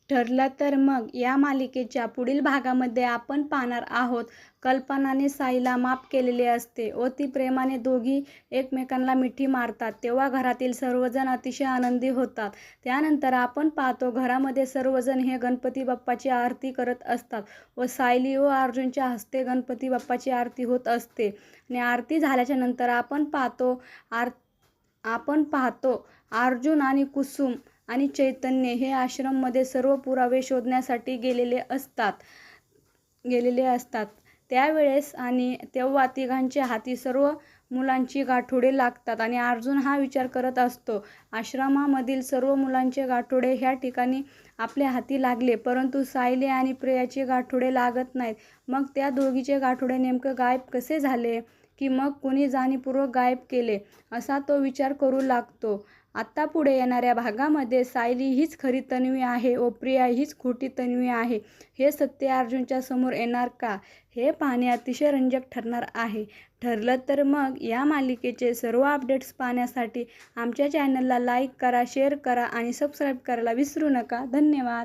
ठरलं तर मग या मालिकेच्या पुढील भागामध्ये आपण पाहणार आहोत. कल्पनाने साईला माफ केलेले असते व ती प्रेमाने दोघी एकमेकांना मिठी मारतात तेव्हा घरातील सर्वजण अतिशय आनंदी होतात. त्यानंतर आपण पाहतो घरामध्ये सर्वजण हे गणपती बाप्पाची आरती करत असतात व सायली व अर्जुनच्या हस्ते गणपती बाप्पाची आरती होत असते. आणि आरती झाल्याच्या नंतर आपण पाहतो अर्जुन आणि कुसुम आणि चैतन्य हे आश्रममध्ये सर्व पुरावे शोधण्यासाठी गेलेले असतात. त्यावेळेस आणि तेव्हा तिघांच्या हाती सर्व मुलांची गाठोडे लागतात आणि अर्जुन हा विचार करत असतो, आश्रमामधील सर्व मुलांचे गाठोडे ह्या ठिकाणी आपल्या हाती लागले, परंतु सायली आणि प्रियाचे गाठोडे लागत नाहीत. मग त्या दोघीचे गाठोडे नेमकं गायब कसे झाले, की मग कुणी जाणीवपूर्वक गायब केले, असा तो विचार करू लागतो. आता पुढे येणाऱ्या भागामध्ये सायली हीच खरी तन्वी आहे व प्रिया हीच खोटी तन्वी आहे, हे सत्य अर्जुनच्या समोर येणार का, हे पाहणे अतिशय रंजक ठरणार आहे. ठरलं तर मग या मालिकेचे सर्व अपडेट्स पाहण्यासाठी आमच्या चॅनलला लाईक करा, शेअर करा आणि सबस्क्राईब करायला विसरू नका. धन्यवाद.